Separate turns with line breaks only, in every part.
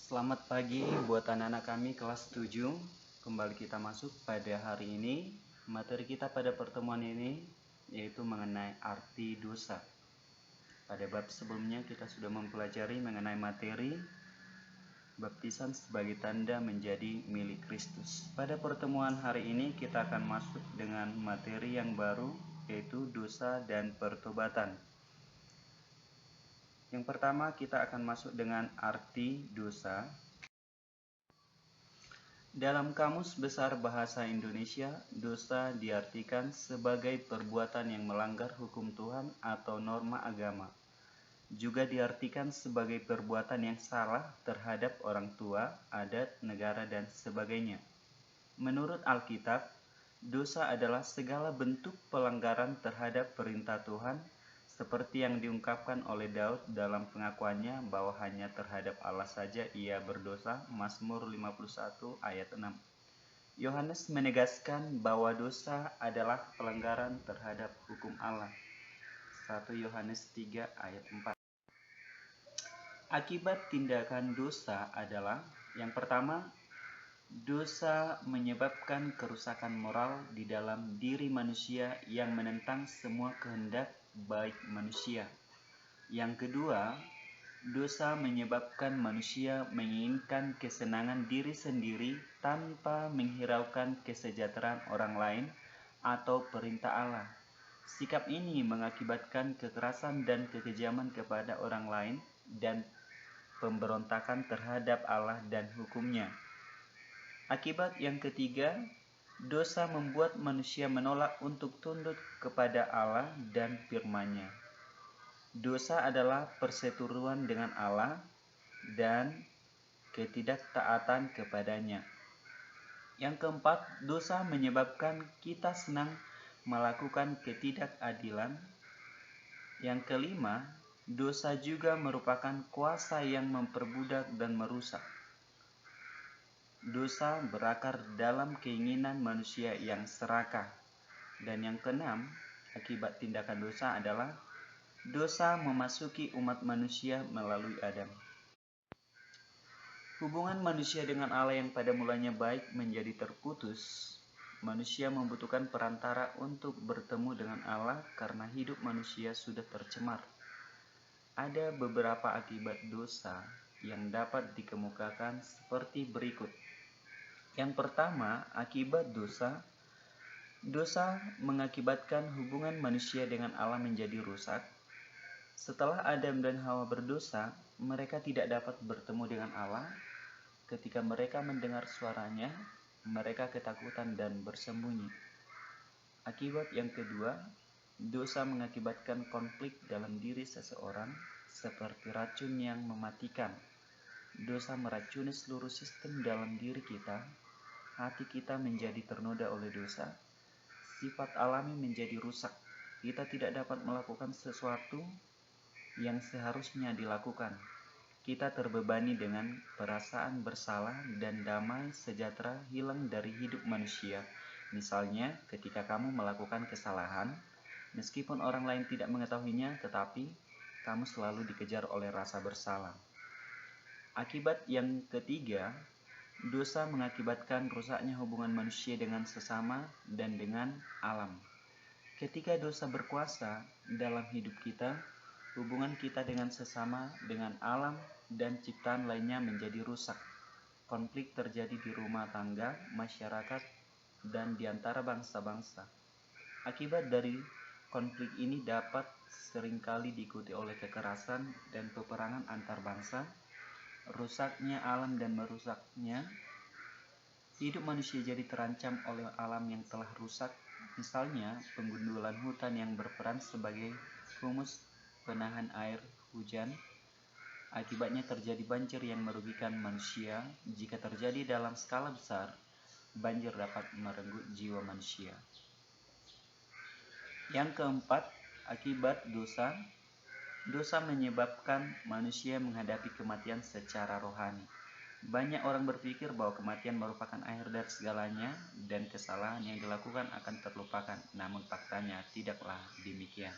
Selamat pagi buat anak-anak kami kelas 7. Kembali kita masuk pada hari ini. Materi kita pada pertemuan ini yaitu mengenai arti dosa. Pada bab sebelumnya kita sudah mempelajari mengenai materi baptisan sebagai tanda menjadi milik Kristus. Pada pertemuan hari ini kita akan masuk dengan materi yang baru yaitu dosa dan pertobatan. Yang pertama kita akan masuk dengan arti dosa. Dalam Kamus Besar Bahasa Indonesia, dosa diartikan sebagai perbuatan yang melanggar hukum Tuhan atau norma agama. Juga diartikan sebagai perbuatan yang salah terhadap orang tua, adat, negara, dan sebagainya. Menurut Alkitab, dosa adalah segala bentuk pelanggaran terhadap perintah Tuhan, seperti yang diungkapkan oleh Daud dalam pengakuannya bahwa hanya terhadap Allah saja ia berdosa, Mazmur 51 ayat 6. Yohanes menegaskan bahwa dosa adalah pelanggaran terhadap hukum Allah, 1 Yohanes 3 ayat 4. Akibat tindakan dosa adalah yang pertama, dosa menyebabkan kerusakan moral di dalam diri manusia yang menentang semua kehendak baik manusia. Yang kedua, dosa menyebabkan manusia menginginkan kesenangan diri sendiri tanpa menghiraukan kesejahteraan orang lain atau perintah Allah. Sikap ini mengakibatkan kekerasan dan kekejaman kepada orang lain dan pemberontakan terhadap Allah dan hukumnya. Akibat yang ketiga, dosa membuat manusia menolak untuk tunduk kepada Allah dan firman-Nya. Dosa adalah perseteruan dengan Allah dan ketidaktaatan kepadanya. Yang keempat, dosa menyebabkan kita senang melakukan ketidakadilan. Yang kelima, dosa juga merupakan kuasa yang memperbudak dan merusak. Dosa berakar dalam keinginan manusia yang serakah. Dan yang keenam, akibat tindakan dosa adalah dosa memasuki umat manusia melalui Adam. Hubungan manusia dengan Allah yang pada mulanya baik menjadi terputus. Manusia membutuhkan perantara untuk bertemu dengan Allah karena hidup manusia sudah tercemar. Ada beberapa akibat dosa yang dapat dikemukakan seperti berikut. Yang pertama, akibat dosa. Dosa mengakibatkan hubungan manusia dengan Allah menjadi rusak. Setelah Adam dan Hawa berdosa, mereka tidak dapat bertemu dengan Allah. Ketika mereka mendengar suaranya, mereka ketakutan dan bersembunyi. Akibat yang kedua, dosa mengakibatkan konflik dalam diri seseorang seperti racun yang mematikan. Dosa meracuni seluruh sistem dalam diri kita. Hati kita menjadi ternoda oleh dosa. Sifat alami menjadi rusak. Kita tidak dapat melakukan sesuatu yang seharusnya dilakukan. Kita terbebani dengan perasaan bersalah dan damai sejahtera hilang dari hidup manusia. Misalnya, ketika kamu melakukan kesalahan, meskipun orang lain tidak mengetahuinya, tetapi kamu selalu dikejar oleh rasa bersalah. Akibat yang ketiga, dosa mengakibatkan rusaknya hubungan manusia dengan sesama dan dengan alam. Ketika dosa berkuasa dalam hidup kita, hubungan kita dengan sesama, dengan alam, dan ciptaan lainnya menjadi rusak. Konflik terjadi di rumah tangga, masyarakat, dan di antara bangsa-bangsa. Akibat dari konflik ini dapat seringkali diikuti oleh kekerasan dan peperangan antar bangsa, rusaknya alam dan merusaknya hidup manusia jadi terancam oleh alam yang telah rusak. Misalnya, penggundulan hutan yang berperan sebagai humus penahan air hujan. Akibatnya terjadi banjir yang merugikan manusia. Jika terjadi dalam skala besar, banjir dapat merenggut jiwa manusia. Yang keempat, akibat dosa. Dosa menyebabkan manusia menghadapi kematian secara rohani. Banyak orang berpikir bahwa kematian merupakan akhir dari segalanya dan kesalahan yang dilakukan akan terlupakan. Namun faktanya tidaklah demikian.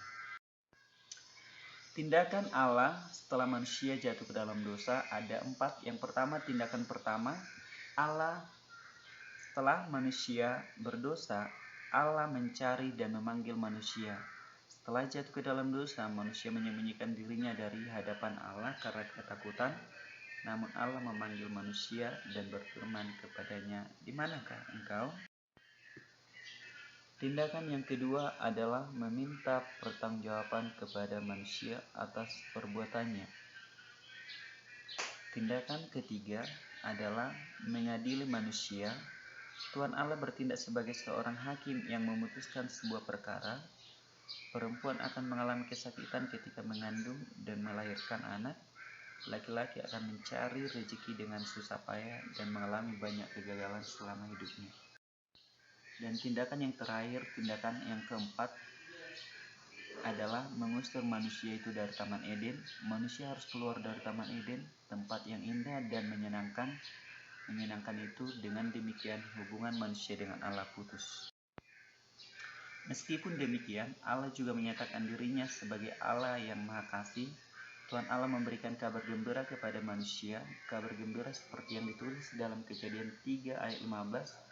Tindakan Allah setelah manusia jatuh ke dalam dosa ada 4. Yang pertama, tindakan pertama, Allah setelah manusia berdosa, Allah mencari dan memanggil manusia. Setelah jatuh ke dalam dosa, manusia menyembunyikan dirinya dari hadapan Allah karena ketakutan. Namun Allah memanggil manusia dan berfirman kepadanya, "Di manakah engkau?" Tindakan yang kedua adalah meminta pertanggungjawaban kepada manusia atas perbuatannya. Tindakan ketiga adalah mengadili manusia. Tuhan Allah bertindak sebagai seorang hakim yang memutuskan sebuah perkara. Perempuan akan mengalami kesakitan ketika mengandung dan melahirkan anak. Laki-laki akan mencari rezeki dengan susah payah dan mengalami banyak kegagalan selama hidupnya. Dan tindakan yang terakhir, tindakan yang keempat adalah mengusir manusia itu dari Taman Eden. Manusia harus keluar dari Taman Eden, tempat yang indah dan menyenangkan. Menyenangkan itu dengan demikian hubungan manusia dengan Allah putus. Meskipun demikian, Allah juga menyatakan dirinya sebagai Allah yang Maha Kasih. Tuhan Allah memberikan kabar gembira kepada manusia. Kabar gembira seperti yang ditulis dalam Kejadian 3 ayat 15.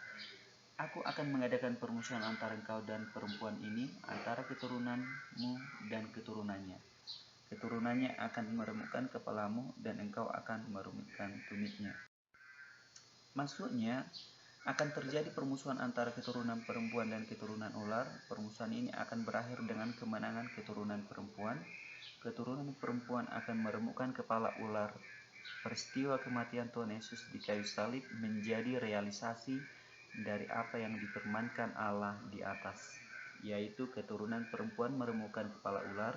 Aku akan mengadakan permusuhan antara engkau dan perempuan ini, antara keturunanmu dan keturunannya. Keturunannya akan meremukkan kepalamu dan engkau akan meremukkan tumitnya. Maksudnya, akan terjadi permusuhan antara keturunan perempuan dan keturunan ular. Permusuhan ini akan berakhir dengan kemenangan keturunan perempuan. Keturunan perempuan akan meremukkan kepala ular. Peristiwa kematian Tuhan Yesus di kayu salib menjadi realisasi dari apa yang difirmankan Allah di atas, yaitu keturunan perempuan meremukkan kepala ular.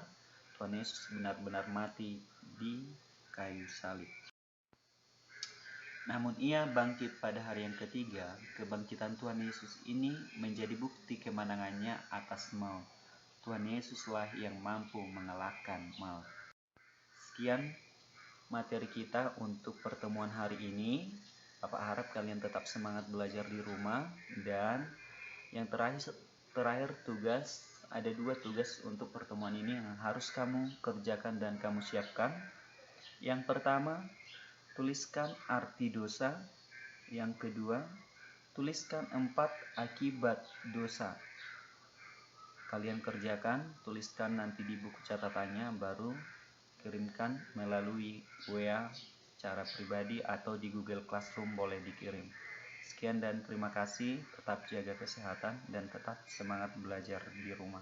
Tuhan Yesus benar-benar mati di kayu salib. Namun ia bangkit pada hari yang ketiga. Kebangkitan Tuhan Yesus ini menjadi bukti kemenangannya atas maut. Tuhan Yesuslah yang mampu mengalahkan maut. Sekian materi kita untuk pertemuan hari ini. Bapak harap kalian tetap semangat belajar di rumah. Dan yang terakhir tugas, ada 2 tugas untuk pertemuan ini yang harus kamu kerjakan dan kamu siapkan. Yang pertama, tuliskan arti dosa. Yang kedua, tuliskan 4 akibat dosa. Kalian kerjakan, tuliskan nanti di buku catatannya, baru kirimkan melalui WA secara pribadi atau di Google Classroom boleh dikirim. Sekian dan terima kasih, tetap jaga kesehatan dan tetap semangat belajar di rumah.